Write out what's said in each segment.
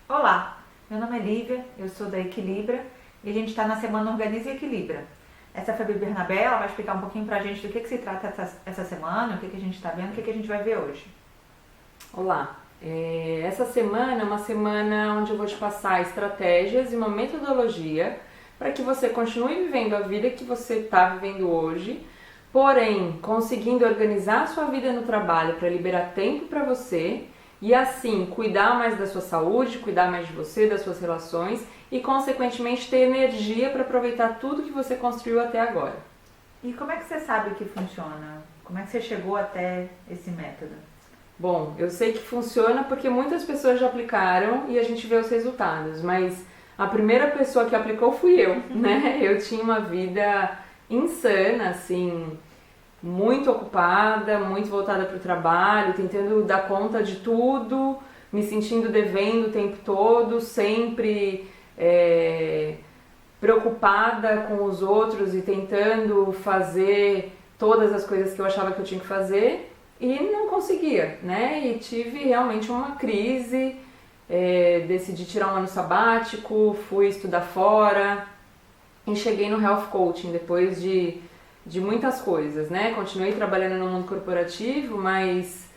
Olá, meu nome é Lívia, eu sou da Equilibra e a gente está na semana Organiza e Equilibra. Essa é a Fabi Bernabé, ela vai explicar um pouquinho pra gente do que se trata essa semana, o que a gente está vendo, o que a gente vai ver hoje. Olá, essa semana é uma semana onde eu vou te passar estratégias e uma metodologia para que você continue vivendo a vida que você está vivendo hoje, porém conseguindo organizar a sua vida no trabalho para liberar tempo para você e assim cuidar mais da sua saúde, cuidar mais de você, das suas relações e consequentemente ter energia para aproveitar tudo que você construiu até agora. E como é que você sabe que funciona? Como é que você chegou até esse método? Bom, eu sei que funciona porque muitas pessoas já aplicaram e a gente vê os resultados, mas a primeira pessoa que aplicou fui eu, né? Eu tinha uma vida insana, assim, muito ocupada, muito voltada para o trabalho, tentando dar conta de tudo, me sentindo devendo o tempo todo, sempre preocupada com os outros e tentando fazer todas as coisas que eu achava que eu tinha que fazer e não conseguia, né? E tive realmente uma crise, decidi tirar um ano sabático, fui estudar fora e cheguei no Health Coaching depois de muitas coisas, né? Continuei trabalhando no mundo corporativo, mas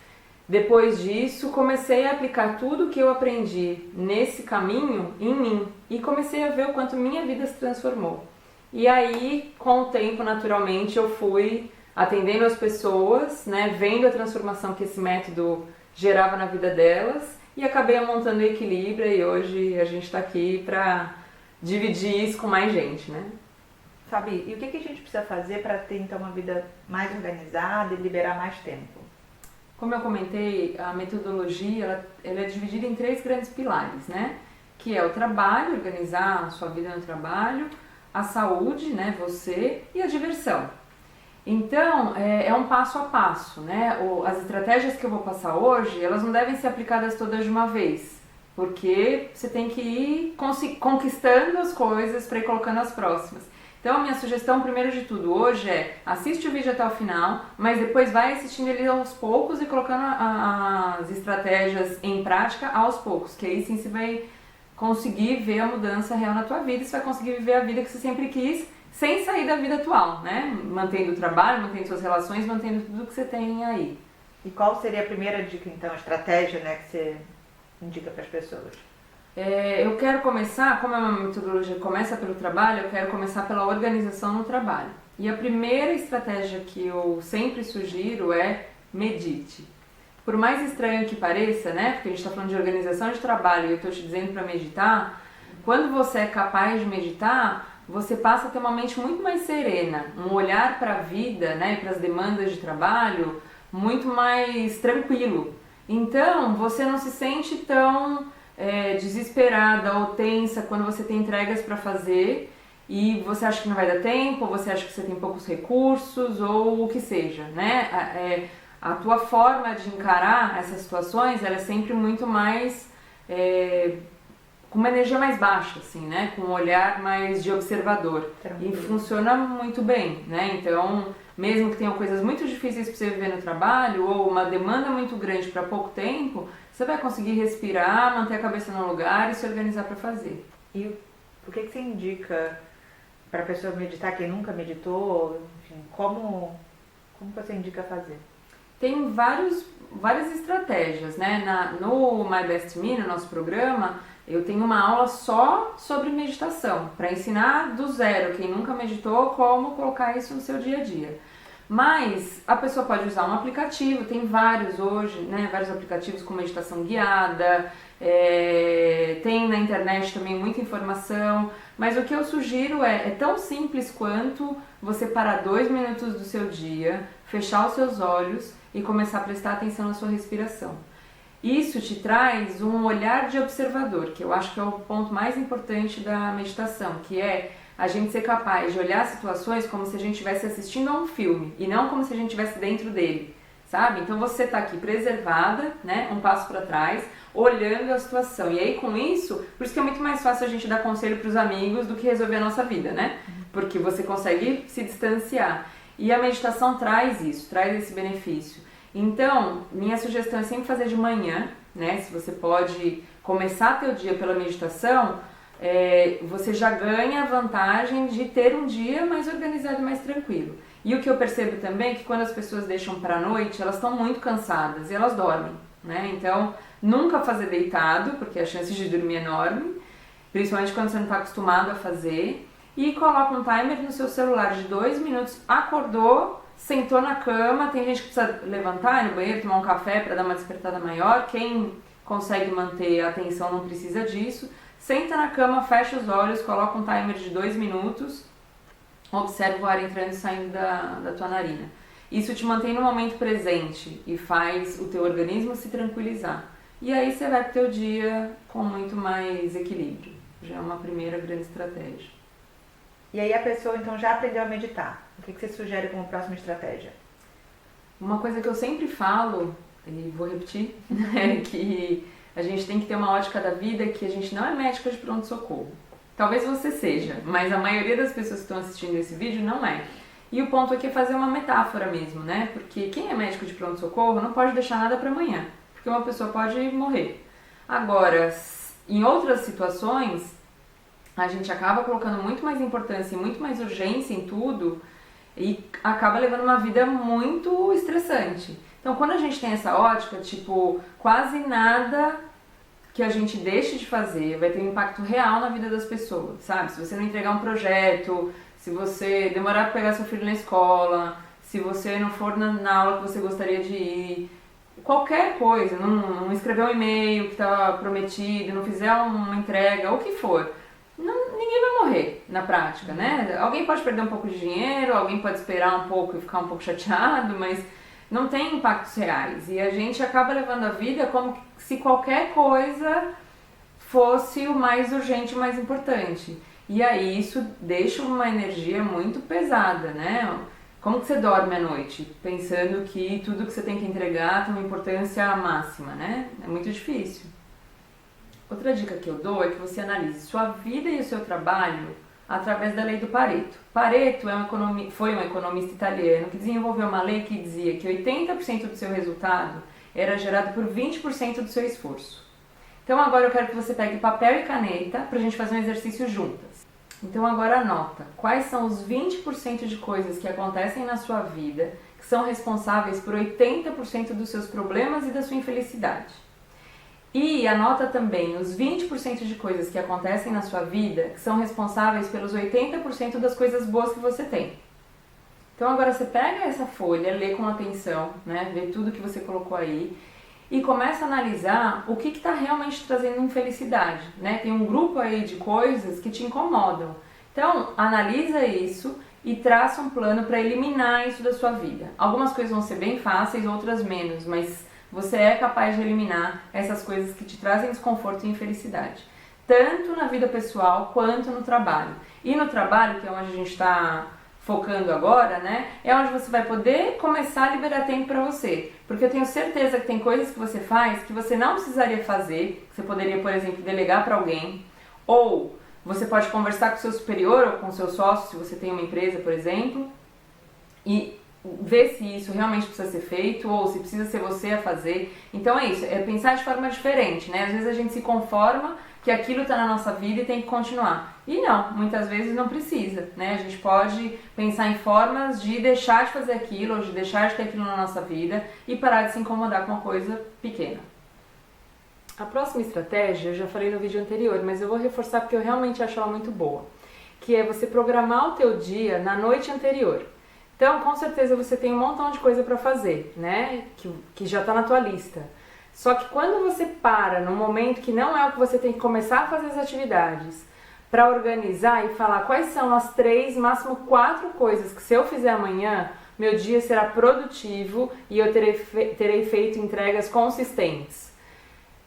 depois disso comecei a aplicar tudo que eu aprendi nesse caminho em mim e comecei a ver o quanto minha vida se transformou. E aí, com o tempo, naturalmente, eu fui atendendo as pessoas, né? Vendo a transformação que esse método gerava na vida delas e acabei montando o Equilíbrio e hoje a gente está aqui para dividir isso com mais gente, né? Fabi, e o que a gente precisa fazer para ter então uma vida mais organizada e liberar mais tempo? Como eu comentei, a metodologia ela é dividida em 3 grandes pilares, né? Que é o trabalho, organizar a sua vida no trabalho, a saúde, né, você, e a diversão. Então, é um passo a passo, né? As estratégias que eu vou passar hoje, elas não devem ser aplicadas todas de uma vez, porque você tem que ir conquistando as coisas para ir colocando as próximas. Então, a minha sugestão, primeiro de tudo, hoje é assiste o vídeo até o final, mas depois vai assistindo ele aos poucos e colocando as estratégias em prática aos poucos, que aí sim você vai conseguir ver a mudança real na tua vida e você vai conseguir viver a vida que você sempre quis, sem sair da vida atual, né? Mantendo o trabalho, mantendo suas relações, mantendo tudo que você tem aí. E qual seria a primeira dica, então, a estratégia, né, que você indica para as pessoas? Eu quero começar, como é uma metodologia que começa pelo trabalho, eu quero começar pela organização no trabalho. E a primeira estratégia que eu sempre sugiro é medite. Por mais estranho que pareça, né? Porque a gente está falando de organização de trabalho e eu estou te dizendo para meditar, quando você é capaz de meditar, você passa a ter uma mente muito mais serena, um olhar para a vida, né, e para as demandas de trabalho muito mais tranquilo. Então, você não se sente tão desesperada ou tensa quando você tem entregas para fazer e você acha que não vai dar tempo, ou você acha que você tem poucos recursos ou o que seja, né? A tua forma de encarar essas situações, ela é sempre muito mais com uma energia mais baixa, assim, né? Com um olhar mais de observador. Tranquilo. E funciona muito bem, né? Então, mesmo que tenham coisas muito difíceis para você viver no trabalho ou uma demanda muito grande para pouco tempo, você vai conseguir respirar, manter a cabeça no lugar e se organizar para fazer. E o que você indica para a pessoa meditar, quem nunca meditou, enfim, como você indica fazer? Tem várias estratégias, né? No My Best Me, no nosso programa, eu tenho uma aula só sobre meditação, para ensinar do zero, quem nunca meditou, como colocar isso no seu dia a dia. Mas a pessoa pode usar um aplicativo, tem vários hoje, né? Vários aplicativos com meditação guiada, tem na internet também muita informação, mas o que eu sugiro é tão simples quanto você parar 2 minutos do seu dia, fechar os seus olhos e começar a prestar atenção na sua respiração. Isso te traz um olhar de observador, que eu acho que é o ponto mais importante da meditação, que é a gente ser capaz de olhar situações como se a gente estivesse assistindo a um filme e não como se a gente estivesse dentro dele, sabe? Então você está aqui preservada, né, um passo para trás, olhando a situação. E aí com isso, por isso que é muito mais fácil a gente dar conselho para os amigos do que resolver a nossa vida, né? Porque você consegue se distanciar. E a meditação traz isso, traz esse benefício. Então, minha sugestão é sempre fazer de manhã, né? Se você pode começar teu dia pela meditação, você já ganha a vantagem de ter um dia mais organizado e mais tranquilo. E o que eu percebo também é que quando as pessoas deixam para a noite, elas estão muito cansadas e elas dormem, né? Então, nunca fazer deitado, porque a chance de dormir é enorme, principalmente quando você não está acostumado a fazer. E coloca um timer no seu celular de 2 minutos, acordou, sentou na cama, tem gente que precisa levantar, ir no banheiro, tomar um café para dar uma despertada maior, quem consegue manter a atenção não precisa disso. Senta na cama, fecha os olhos, coloca um timer de 2 minutos, observa o ar entrando e saindo da tua narina. Isso te mantém no momento presente e faz o teu organismo se tranquilizar. E aí você vai pro teu dia com muito mais equilíbrio. Já é uma primeira grande estratégia. E aí a pessoa então já aprendeu a meditar. O que você sugere como próxima estratégia? Uma coisa que eu sempre falo, e vou repetir, é que a gente tem que ter uma ótica da vida que a gente não é médica de pronto-socorro. Talvez você seja, mas a maioria das pessoas que estão assistindo esse vídeo não é. E o ponto aqui é fazer uma metáfora mesmo, né? Porque quem é médico de pronto-socorro não pode deixar nada para amanhã, porque uma pessoa pode morrer. Agora, em outras situações, a gente acaba colocando muito mais importância e muito mais urgência em tudo e acaba levando uma vida muito estressante. Então, quando a gente tem essa ótica, tipo, quase nada que a gente deixe de fazer vai ter um impacto real na vida das pessoas, sabe? Se você não entregar um projeto, se você demorar para pegar seu filho na escola, se você não for na aula que você gostaria de ir, qualquer coisa, não escrever um e-mail que estava prometido, não fizer uma entrega, ou o que for, ninguém vai morrer na prática, né? Alguém pode perder um pouco de dinheiro, alguém pode esperar um pouco e ficar um pouco chateado, mas não tem impactos reais. E a gente acaba levando a vida como se qualquer coisa fosse o mais urgente, o mais importante. E aí isso deixa uma energia muito pesada, né? Como que você dorme à noite? Pensando que tudo que você tem que entregar tem uma importância máxima, né? É muito difícil. Outra dica que eu dou é que você analise sua vida e o seu trabalho através da lei do Pareto. Pareto foi um economista italiano que desenvolveu uma lei que dizia que 80% do seu resultado era gerado por 20% do seu esforço. Então agora eu quero que você pegue papel e caneta para a gente fazer um exercício juntas. Então agora anota quais são os 20% de coisas que acontecem na sua vida que são responsáveis por 80% dos seus problemas e da sua infelicidade. E anota também os 20% de coisas que acontecem na sua vida que são responsáveis pelos 80% das coisas boas que você tem. Então agora você pega essa folha, lê com atenção, né, vê tudo que você colocou aí e começa a analisar o que está realmente trazendo infelicidade, né? Tem um grupo aí de coisas que te incomodam. Então analisa isso e traça um plano para eliminar isso da sua vida. Algumas coisas vão ser bem fáceis, outras menos, mas você é capaz de eliminar essas coisas que te trazem desconforto e infelicidade, tanto na vida pessoal quanto no trabalho. E no trabalho, que é onde a gente está focando agora, né, é onde você vai poder começar a liberar tempo para você. Porque eu tenho certeza que tem coisas que você faz que você não precisaria fazer, que você poderia, por exemplo, delegar para alguém, ou você pode conversar com o seu superior ou com o seu sócio, se você tem uma empresa, por exemplo, e ver se isso realmente precisa ser feito ou se precisa ser você a fazer. Então é isso, é pensar de forma diferente, né? Às vezes a gente se conforma que aquilo está na nossa vida e tem que continuar. E não, muitas vezes não precisa, né? A gente pode pensar em formas de deixar de fazer aquilo ou de deixar de ter aquilo na nossa vida e parar de se incomodar com uma coisa pequena. A próxima estratégia, eu já falei no vídeo anterior, mas eu vou reforçar porque eu realmente acho ela muito boa, que é você programar o teu dia na noite anterior. Então, com certeza você tem um montão de coisa para fazer, né? Que já está na tua lista. Só que quando você para no momento que não é o que você tem que começar a fazer as atividades, para organizar e falar quais são as 3, máximo 4 coisas que se eu fizer amanhã, meu dia será produtivo e eu terei feito entregas consistentes.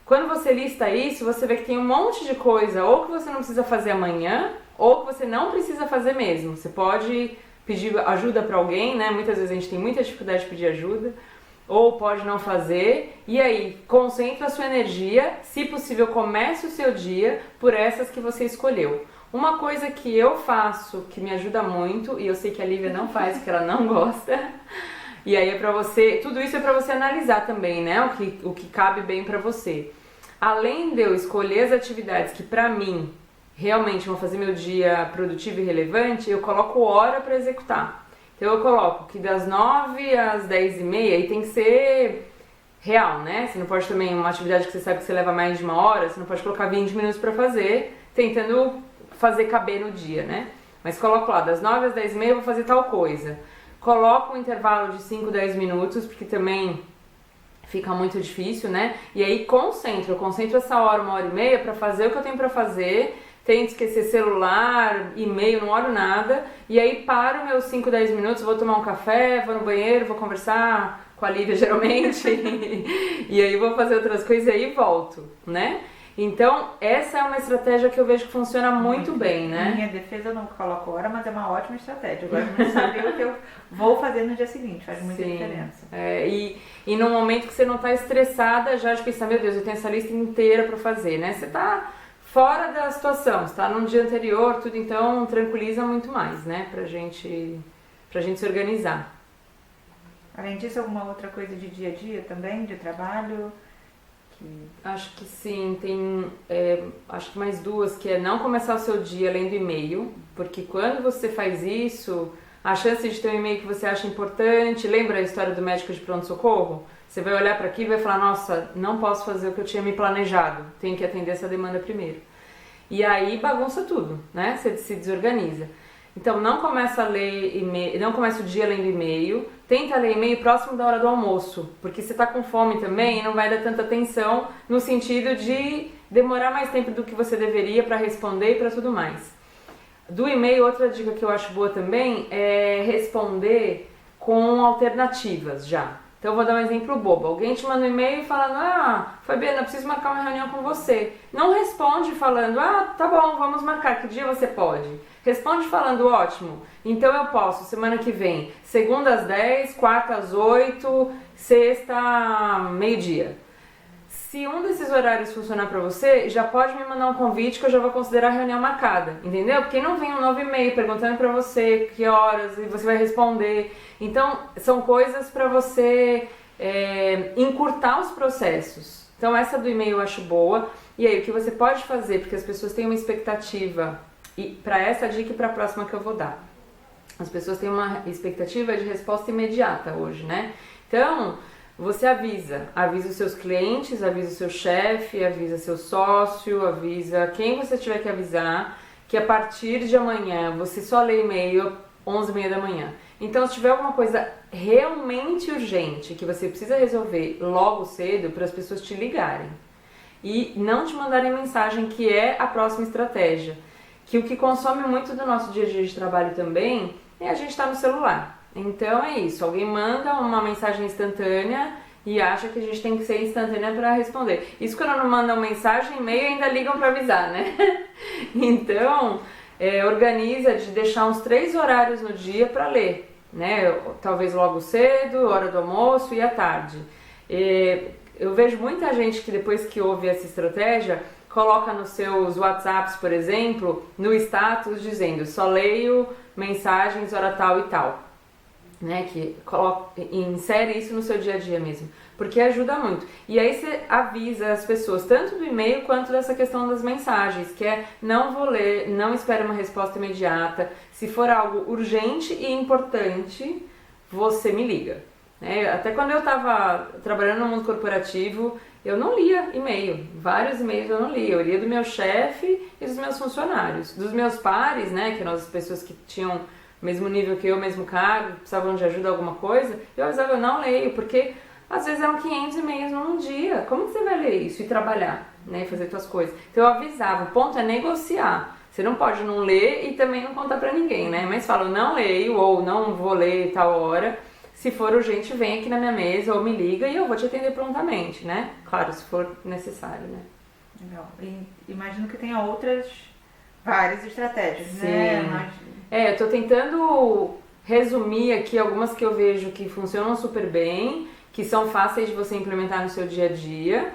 Quando você lista isso, você vê que tem um monte de coisa ou que você não precisa fazer amanhã ou que você não precisa fazer mesmo. Você pode pedir ajuda para alguém, né? Muitas vezes a gente tem muita dificuldade de pedir ajuda, ou pode não fazer, e aí concentra a sua energia, se possível comece o seu dia por essas que você escolheu. Uma coisa que eu faço, que me ajuda muito, e eu sei que a Lívia não faz porque ela não gosta, E aí é pra você, tudo isso é pra você analisar também, né? O que cabe bem pra você. Além de eu escolher as atividades que pra mim realmente vão fazer meu dia produtivo e relevante, eu coloco hora pra executar. Então eu coloco que das 9 às 10h30, e tem que ser real, né? Você não pode também, uma atividade que você sabe que você leva mais de uma hora, você não pode colocar 20 minutos pra fazer, tentando fazer caber no dia, né? Mas coloco lá, das 9 às 10h30 eu vou fazer tal coisa. Coloco um intervalo de 5, 10 minutos, porque também fica muito difícil, né? E aí eu concentro essa hora, 1h30 pra fazer o que eu tenho pra fazer, tento esquecer celular, e-mail, não olho nada, e aí paro meus 5, 10 minutos, vou tomar um café, vou no banheiro, vou conversar com a Lívia geralmente, e aí vou fazer outras coisas e aí volto, né? Então, essa é uma estratégia que eu vejo que funciona muito bem, né? Em minha defesa eu não coloco hora, mas é uma ótima estratégia. Eu gosto de saber o que eu vou fazer no dia seguinte, faz muita diferença. E num momento que você não tá estressada já de pensar, meu Deus, eu tenho essa lista inteira pra fazer, né? Você tá fora da situação, você tá num dia anterior, tudo, então tranquiliza muito mais, né? Pra gente se organizar. Além disso, alguma outra coisa de dia a dia também, de trabalho? Acho que sim, tem acho que mais duas, que é não começar o seu dia lendo e-mail, porque quando você faz isso, a chance de ter um e-mail que você acha importante, lembra a história do médico de pronto-socorro? Você vai olhar para aquilo e vai falar, nossa, não posso fazer o que eu tinha me planejado, tenho que atender essa demanda primeiro. E aí bagunça tudo, né? Você se desorganiza. Então não começa a ler e-mail, não começa o dia lendo e-mail, tenta ler e-mail próximo da hora do almoço, porque você tá com fome também e não vai dar tanta atenção no sentido de demorar mais tempo do que você deveria para responder e para tudo mais. Do e-mail, outra dica que eu acho boa também é responder com alternativas já. Então eu vou dar um exemplo bobo. Alguém te manda um e-mail falando, Fabiana, eu preciso marcar uma reunião com você. Não responde falando, tá bom, vamos marcar, que dia você pode? Responde falando, ótimo, então eu posso semana que vem, segunda às 10, quarta às 8, sexta, meio-dia. Se um desses horários funcionar pra você, já pode me mandar um convite que eu já vou considerar a reunião marcada, entendeu? Porque não vem um novo e-mail perguntando pra você que horas e você vai responder. Então, são coisas pra você encurtar os processos. Então, essa do e-mail eu acho boa. E aí, o que você pode fazer, porque as pessoas têm uma expectativa, e para essa dica e para a próxima que eu vou dar. As pessoas têm uma expectativa de resposta imediata hoje, né? Então, você avisa os seus clientes, avisa o seu chefe, avisa seu sócio, avisa quem você tiver que avisar, que a partir de amanhã você só lê e-mail 11h30 da manhã. Então, se tiver alguma coisa realmente urgente que você precisa resolver logo cedo, para as pessoas te ligarem e não te mandarem mensagem, que é a próxima estratégia. Que o que consome muito do nosso dia a dia de trabalho também é a gente estar no celular. Então é isso, alguém manda uma mensagem instantânea e acha que a gente tem que ser instantânea para responder. Isso quando não mandam mensagem, e-mail, ainda ligam para avisar, né? Então, organiza de deixar uns 3 horários no dia para ler, né? Talvez logo cedo, hora do almoço e à tarde. Eu vejo muita gente que depois que ouve essa estratégia, coloca nos seus WhatsApps, por exemplo, no status dizendo só leio mensagens hora tal e tal, né? Que insere isso no seu dia a dia mesmo, porque ajuda muito. E aí você avisa as pessoas tanto do e-mail quanto dessa questão das mensagens, que é não vou ler, não espere uma resposta imediata, se for algo urgente e importante, você me liga. Até quando eu estava trabalhando no mundo corporativo, eu não lia e-mail, vários e-mails eu não lia, eu lia do meu chefe e dos meus funcionários, dos meus pares, né, que eram as pessoas que tinham o mesmo nível que eu, mesmo cargo, precisavam de ajuda em alguma coisa, eu avisava, eu não leio, porque às vezes eram 500 e-mails num dia, como que você vai ler isso e trabalhar, né, e fazer suas coisas? Então eu avisava, o ponto é negociar, você não pode não ler e também não contar pra ninguém, né, mas fala, eu não leio ou não vou ler tal hora. Se for urgente, vem aqui na minha mesa ou me liga e eu vou te atender prontamente, né? Claro, se for necessário, né? Legal. E imagino que tenha várias estratégias, Sim. né? Eu tô tentando resumir aqui algumas que eu vejo que funcionam super bem, que são fáceis de você implementar no seu dia a dia,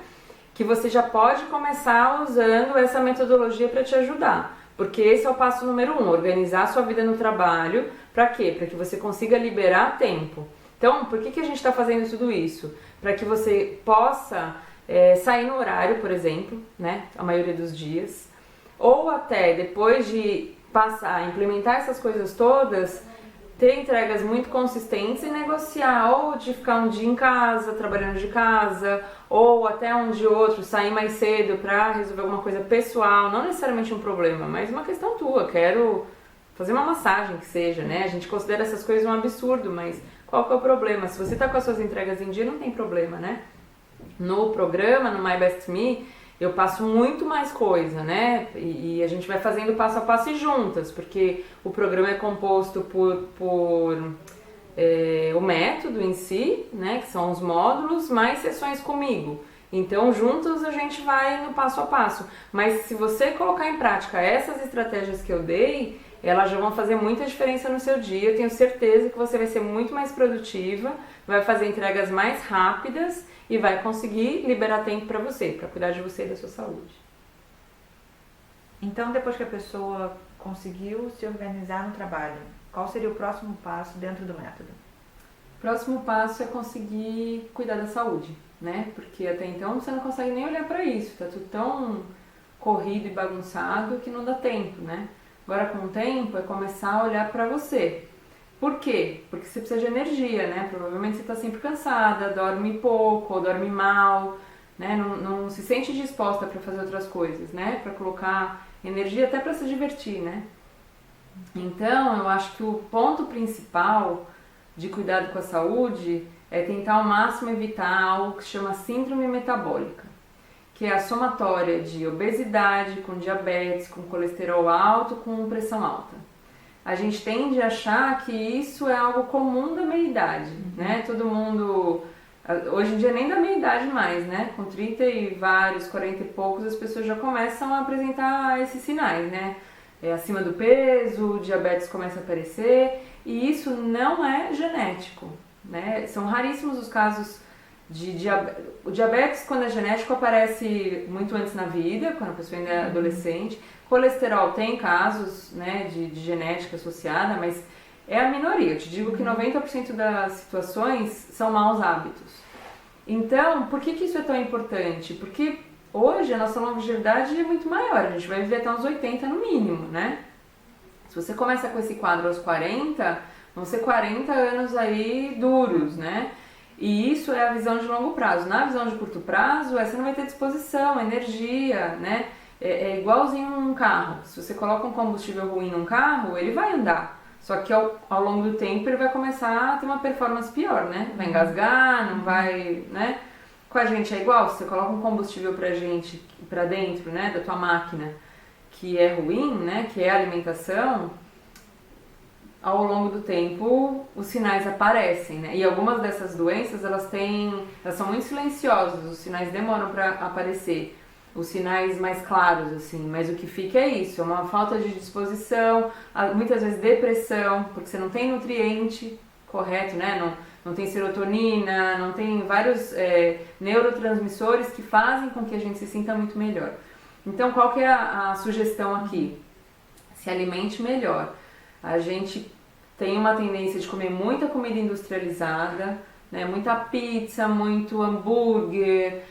que você já pode começar usando essa metodologia para te ajudar. Porque esse é o passo número 1, organizar a sua vida no trabalho. Para quê? Para que você consiga liberar tempo. Então, por que a gente está fazendo tudo isso? Para que você possa sair no horário, por exemplo, né, a maioria dos dias, ou até depois de passar a implementar essas coisas todas, ter entregas muito consistentes e negociar, ou de ficar um dia em casa, trabalhando de casa, ou até um dia ou outro sair mais cedo para resolver alguma coisa pessoal, não necessariamente um problema, mas uma questão tua, quero fazer uma massagem que seja, né? A gente considera essas coisas um absurdo, mas qual que é o problema? Se você tá com as suas entregas em dia, não tem problema, né? No programa, no My Best Me, eu passo muito mais coisa, né? E a gente vai fazendo passo a passo e juntas, porque o programa é composto por o método em si, né? Que são os módulos, mais sessões comigo. Então, juntos a gente vai no passo a passo. Mas se você colocar em prática essas estratégias que eu dei, elas já vão fazer muita diferença no seu dia. Eu tenho certeza que você vai ser muito mais produtiva, vai fazer entregas mais rápidas e vai conseguir liberar tempo para você, para cuidar de você e da sua saúde. Então, depois que a pessoa conseguiu se organizar no trabalho, qual seria o próximo passo dentro do método? O próximo passo é conseguir cuidar da saúde, né? Porque até então você não consegue nem olhar para isso, tá tudo tão corrido e bagunçado que não dá tempo, né? Agora, com o tempo, é começar a olhar para você. Por quê? Porque você precisa de energia, né? Provavelmente você está sempre cansada, dorme pouco ou dorme mal, né? Não se sente disposta para fazer outras coisas, né? Para colocar energia até para se divertir, né? Então, eu acho que o ponto principal de cuidado com a saúde é tentar ao máximo evitar algo que se chama síndrome metabólica, que é a somatória de obesidade, com diabetes, com colesterol alto, com pressão alta. A gente tende a achar que isso é algo comum da meia-idade, né? Todo mundo, hoje em dia nem da meia-idade mais, né? Com 30 e vários, 40 e poucos, as pessoas já começam a apresentar esses sinais, né? Acima do peso, diabetes começa a aparecer, e isso não é genético, né? São raríssimos os casos de diabetes. O diabetes, quando é genético, aparece muito antes na vida, quando a pessoa ainda é adolescente. Colesterol tem casos, né, de genética associada, mas é a minoria. Eu te digo que 90% das situações são maus hábitos. Então, por que isso é tão importante? Porque hoje a nossa longevidade é muito maior, a gente vai viver até uns 80 no mínimo, né? Se você começa com esse quadro aos 40, vão ser 40 anos aí duros, né? E isso é a visão de longo prazo. Na visão de curto prazo, você não vai ter disposição, energia, né? É igualzinho um carro. Se você coloca um combustível ruim num carro, ele vai andar. Só que ao longo do tempo ele vai começar a ter uma performance pior, né? Vai engasgar, não vai, né? Com a gente é igual, se você coloca um combustível pra dentro, né, da tua máquina, que é ruim, né, que é a alimentação, ao longo do tempo os sinais aparecem, né? E algumas dessas doenças, elas são muito silenciosas, os sinais demoram para aparecer. Os sinais mais claros, assim, mas o que fica é isso, é uma falta de disposição, muitas vezes depressão, porque você não tem nutriente correto, né? Não tem serotonina, não tem vários neurotransmissores que fazem com que a gente se sinta muito melhor. Então, qual que é a sugestão aqui? Se alimente melhor. A gente tem uma tendência de comer muita comida industrializada, né? Muita pizza, muito hambúrguer,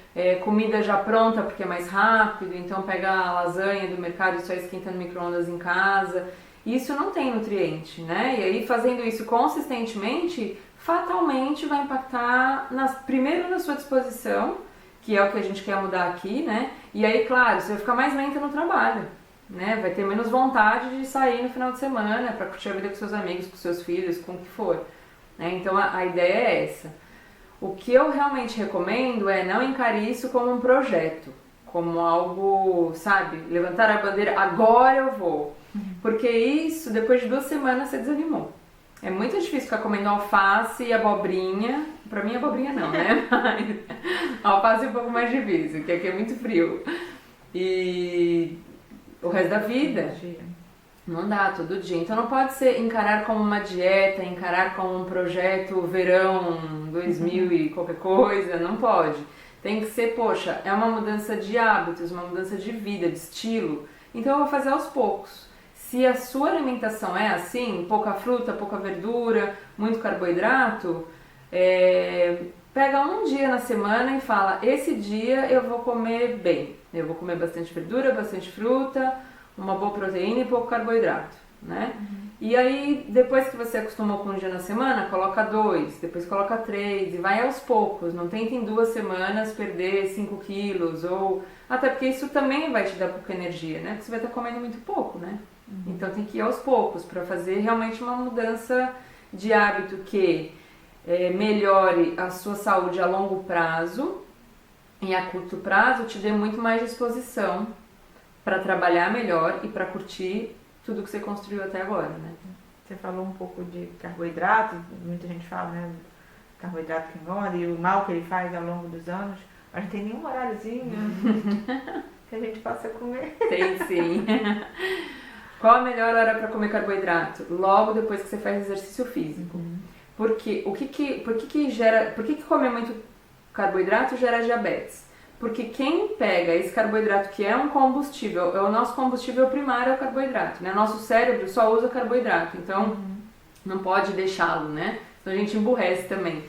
comida já pronta porque é mais rápido, então pega a lasanha do mercado e só esquenta no micro-ondas em casa. Isso não tem nutriente, né? E aí fazendo isso consistentemente, fatalmente vai impactar primeiro na sua disposição, que é o que a gente quer mudar aqui, né? E aí, claro, você vai ficar mais lenta no trabalho, né? Vai ter menos vontade de sair no final de semana para curtir a vida com seus amigos, com seus filhos, com o que for. Então a ideia é essa. O que eu realmente recomendo é não encare isso como um projeto, como algo, sabe, levantar a bandeira, agora eu vou. Porque isso, depois de 2 semanas, você desanimou. É muito difícil ficar comendo alface e abobrinha. Pra mim, abobrinha não, né? Mas alface é um pouco mais difícil, porque aqui é muito frio. E o resto da vida... Não dá, todo dia. Então não pode ser encarar como uma dieta, encarar como um projeto verão 2000 e qualquer coisa, não pode. Tem que ser, poxa, é uma mudança de hábitos, uma mudança de vida, de estilo. Então eu vou fazer aos poucos. Se a sua alimentação é assim, pouca fruta, pouca verdura, muito carboidrato, Pega um dia na semana e fala, esse dia eu vou comer bem. Eu vou comer bastante verdura, bastante fruta, uma boa proteína e pouco carboidrato, né? E aí, depois que você acostumou com um dia na semana, coloca 2, depois coloca 3 e vai aos poucos. Não tenta em 2 semanas perder 5 quilos, ou... Até porque isso também vai te dar pouca energia, né? Porque você vai estar comendo muito pouco, né? Então tem que ir aos poucos para fazer realmente uma mudança de hábito que melhore a sua saúde a longo prazo e a curto prazo te dê muito mais disposição para trabalhar melhor e para curtir tudo que você construiu até agora, né? Você falou um pouco de carboidrato, muita gente fala, né? Carboidrato que engorda e o mal que ele faz ao longo dos anos. Mas não tem nenhum horáriozinho que a gente possa comer. Tem sim. Qual a melhor hora para comer carboidrato? Logo depois que você faz exercício físico. Porque por que comer muito carboidrato gera diabetes? Porque quem pega esse carboidrato, que é um combustível, o nosso combustível primário é o carboidrato, né? Nosso cérebro só usa carboidrato, então não pode deixá-lo, né? Então a gente emburrece também.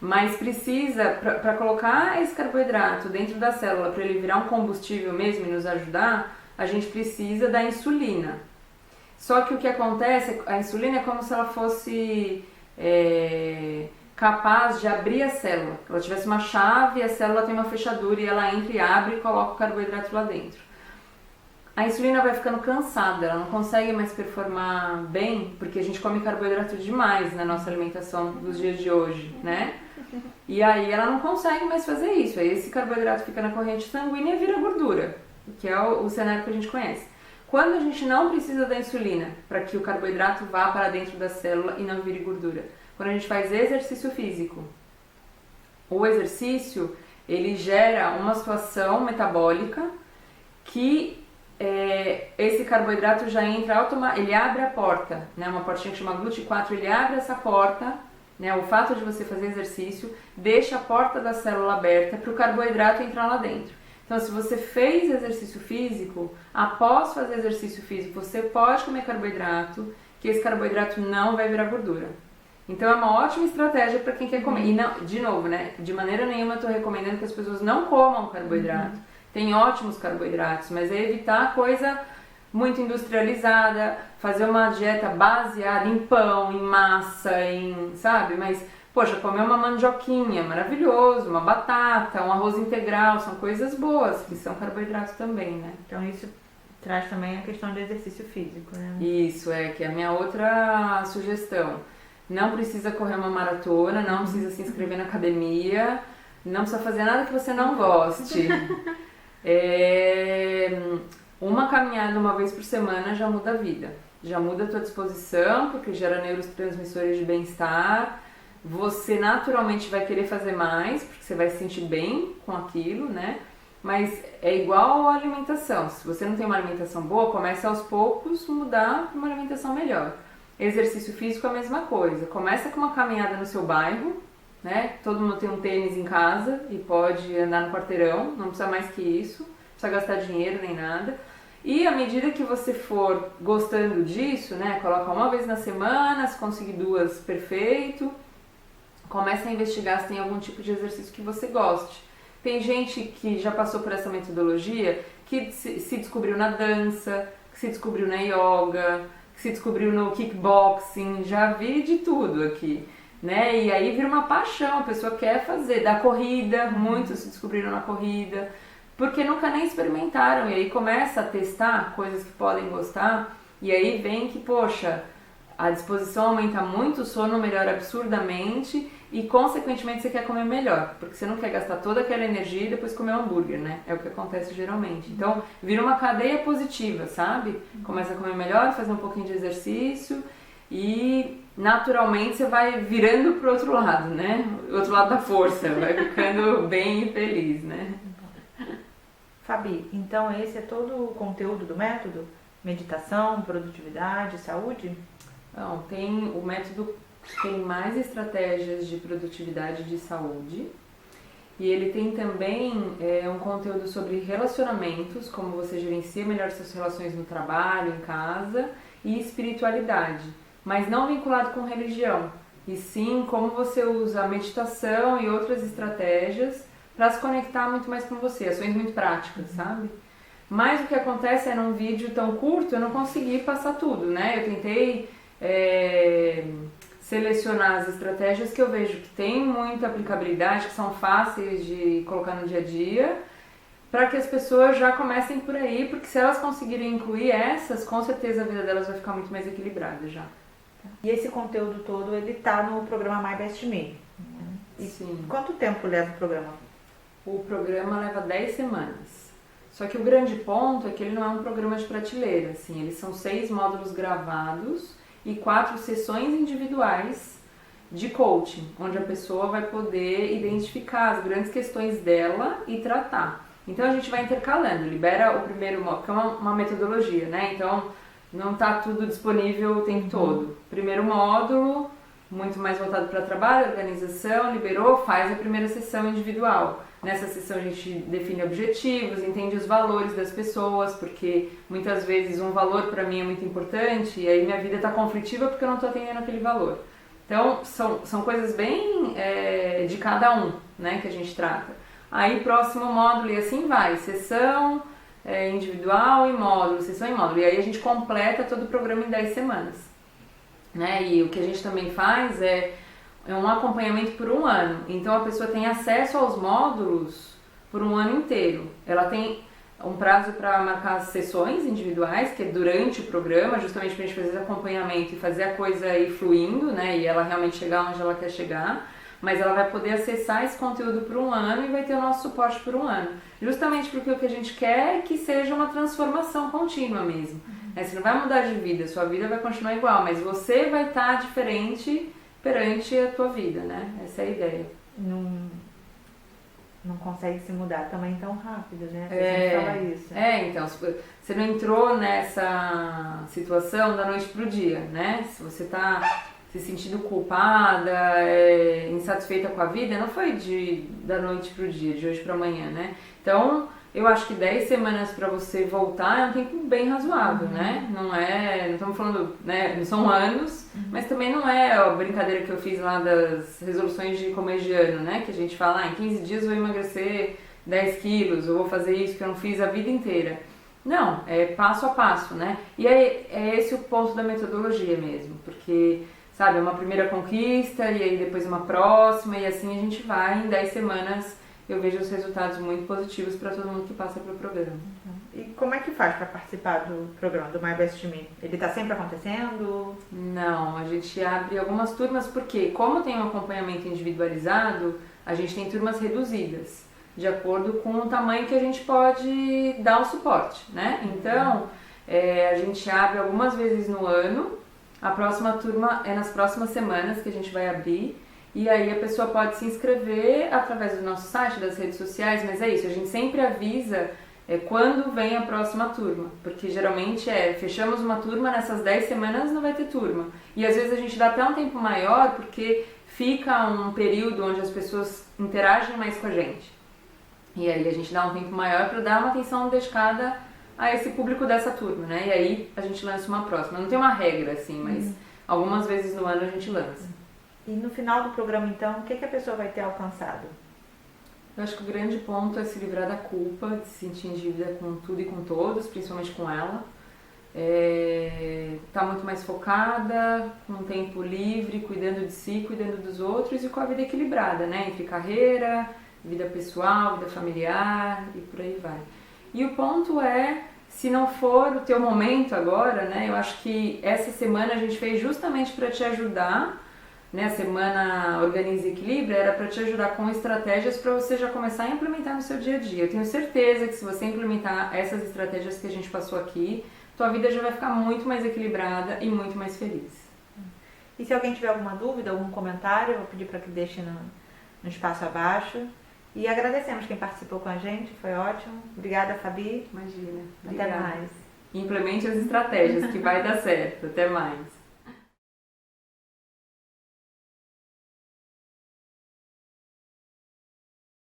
Mas precisa, para colocar esse carboidrato dentro da célula, para ele virar um combustível mesmo e nos ajudar, a gente precisa da insulina. Só que o que acontece, a insulina é como se ela fosse capaz de abrir a célula. Ela tivesse uma chave, a célula tem uma fechadura e ela entra e abre e coloca o carboidrato lá dentro. A insulina vai ficando cansada, ela não consegue mais performar bem, porque a gente come carboidrato demais na nossa alimentação dos dias de hoje, né? E aí ela não consegue mais fazer isso. Aí esse carboidrato fica na corrente sanguínea e vira gordura, que é o cenário que a gente conhece. Quando a gente não precisa da insulina para que o carboidrato vá para dentro da célula e não vire gordura? Quando a gente faz exercício físico. O exercício, ele gera uma situação metabólica que esse carboidrato já entra ele abre a porta, né? Uma portinha que chama GLUT4, ele abre essa porta, né? O fato de você fazer exercício deixa a porta da célula aberta para o carboidrato entrar lá dentro. Então, se você fez exercício físico, após fazer exercício físico, você pode comer carboidrato, que esse carboidrato não vai virar gordura. Então, é uma ótima estratégia para quem quer comer. E, não, de novo, né? De maneira nenhuma eu estou recomendando que as pessoas não comam carboidrato. Tem ótimos carboidratos, mas é evitar coisa muito industrializada, fazer uma dieta baseada em pão, em massa, sabe? Mas, poxa, comer uma mandioquinha, maravilhoso, uma batata, um arroz integral, são coisas boas, que são carboidratos também, né? Então isso traz também a questão do exercício físico, né? Isso, que é a minha outra sugestão. Não precisa correr uma maratona, não precisa se inscrever na academia, não precisa fazer nada que você não goste. Uma caminhada uma vez por semana já muda a vida, já muda a tua disposição, porque gera neurotransmissores de bem-estar, você naturalmente vai querer fazer mais, porque você vai se sentir bem com aquilo, né? Mas é igual a alimentação, se você não tem uma alimentação boa, começa aos poucos mudar para uma alimentação melhor. Exercício físico é a mesma coisa, começa com uma caminhada no seu bairro, né? Todo mundo tem um tênis em casa e pode andar no quarteirão, não precisa mais que isso, não precisa gastar dinheiro nem nada. E à medida que você for gostando disso, né? Coloca uma vez na semana, se conseguir 2, perfeito. Começa a investigar se tem algum tipo de exercício que você goste. Tem gente que já passou por essa metodologia que se descobriu na dança, que se descobriu na yoga, que se descobriu no kickboxing, já vi de tudo aqui. Né? E aí vira uma paixão, a pessoa quer fazer, da corrida, muitos se descobriram na corrida, porque nunca nem experimentaram, e aí começa a testar coisas que podem gostar, e aí vem que, poxa, a disposição aumenta muito, o sono melhora absurdamente, e consequentemente você quer comer melhor, porque você não quer gastar toda aquela energia e depois comer um hambúrguer, né? É o que acontece geralmente. Então, vira uma cadeia positiva, sabe? Começa a comer melhor, fazer um pouquinho de exercício, e naturalmente você vai virando pro outro lado, né? O outro lado da força, vai ficando bem e feliz, né? Fabi, então esse é todo o conteúdo do método? Meditação, produtividade, saúde? Não, o método tem mais estratégias de produtividade e de saúde. E ele tem também um conteúdo sobre relacionamentos, como você gerencia melhor suas relações no trabalho, em casa, e espiritualidade. Mas não vinculado com religião. e sim como você usa a meditação e outras estratégias para se conectar muito mais com você, ações muito práticas, sabe? Mas o que acontece é, num vídeo tão curto, eu não consegui passar tudo, né? Eu tentei selecionar as estratégias que eu vejo que tem muita aplicabilidade, que são fáceis de colocar no dia a dia, para que as pessoas já comecem por aí, porque se elas conseguirem incluir essas, com certeza a vida delas vai ficar muito mais equilibrada já. E esse conteúdo todo, ele tá no programa My Best Me. Sim. Quanto tempo leva o programa? O programa leva 10 semanas. Só que o grande ponto é que ele não é um programa de prateleira, assim, eles são 6 módulos gravados e 4 sessões individuais de coaching, onde a pessoa vai poder identificar as grandes questões dela e tratar. Então a gente vai intercalando, libera o primeiro módulo, que é uma metodologia, né? Então não está tudo disponível o tempo todo. Primeiro módulo, muito mais voltado para trabalho, organização, liberou, faz a primeira sessão individual. Nessa sessão a gente define objetivos, entende os valores das pessoas, porque muitas vezes um valor para mim é muito importante e aí minha vida está conflitiva porque eu não estou atendendo aquele valor. Então são coisas bem de cada um, né, que a gente trata. Aí próximo módulo e assim vai, sessão individual e módulo, sessão e módulo. E aí a gente completa todo o programa em 10 semanas. Né? E o que a gente também faz é um acompanhamento por 1 ano. Então a pessoa tem acesso aos módulos por 1 ano inteiro. Ela tem um prazo para marcar as sessões individuais, que é durante o programa, justamente para a gente fazer acompanhamento e fazer a coisa ir fluindo, né? E ela realmente chegar onde ela quer chegar. Mas ela vai poder acessar esse conteúdo por 1 ano e vai ter o nosso suporte por 1 ano. Justamente porque o que a gente quer é que seja uma transformação contínua mesmo. Você não vai mudar de vida, sua vida vai continuar igual, mas você vai estar diferente perante a tua vida, né? Essa é a ideia. Não consegue se mudar também tão rápido, né? Você fala isso. Então, você não entrou nessa situação da noite pro dia, né? Se você tá se sentindo culpada, insatisfeita com a vida, não foi da noite pro dia, de hoje pra amanhã, né? Então, eu acho que 10 semanas para você voltar é um tempo bem razoável, né? Não estamos falando, né? Não são anos, mas também não é a brincadeira que eu fiz lá das resoluções de começo de ano, né? Que a gente fala, em 15 dias eu vou emagrecer 10 quilos, ou vou fazer isso que eu não fiz a vida inteira. Não, é passo a passo, né? E é esse o ponto da metodologia mesmo, porque, sabe, é uma primeira conquista, e aí depois uma próxima, e assim a gente vai em 10 semanas. Eu vejo os resultados muito positivos para todo mundo que passa pelo programa. E como é que faz para participar do programa do My Best Me? Ele está sempre acontecendo? Não, a gente abre algumas turmas porque, como tem um acompanhamento individualizado, a gente tem turmas reduzidas, de acordo com o tamanho que a gente pode dar o suporte, né? Então, a gente abre algumas vezes no ano, a próxima turma é nas próximas semanas que a gente vai abrir. E aí a pessoa pode se inscrever através do nosso site, das redes sociais, mas é isso, a gente sempre avisa quando vem a próxima turma, porque geralmente fechamos uma turma, nessas 10 semanas não vai ter turma. E às vezes a gente dá até um tempo maior, porque fica um período onde as pessoas interagem mais com a gente. E aí a gente dá um tempo maior para dar uma atenção dedicada a esse público dessa turma, né? E aí a gente lança uma próxima. Não tem uma regra assim, mas algumas vezes no ano a gente lança. E no final do programa, então, o que a pessoa vai ter alcançado? Eu acho que o grande ponto é se livrar da culpa, de se sentir em dívida com tudo e com todos, principalmente com ela. Tá muito mais focada, com um tempo livre, cuidando de si, cuidando dos outros e com a vida equilibrada, né? Entre carreira, vida pessoal, vida familiar e por aí vai. E o ponto se não for o teu momento agora, né? Eu acho que essa semana a gente fez justamente para te ajudar. A semana Organize e Equilibra era para te ajudar com estratégias para você já começar a implementar no seu dia a dia. Eu tenho certeza que se você implementar essas estratégias que a gente passou aqui, tua vida já vai ficar muito mais equilibrada e muito mais feliz. E se alguém tiver alguma dúvida, algum comentário, eu vou pedir para que deixe no espaço abaixo. E agradecemos quem participou com a gente, foi ótimo. Obrigada, Fabi. Imagina. Até mais. Implemente as estratégias que vai dar certo. Até mais.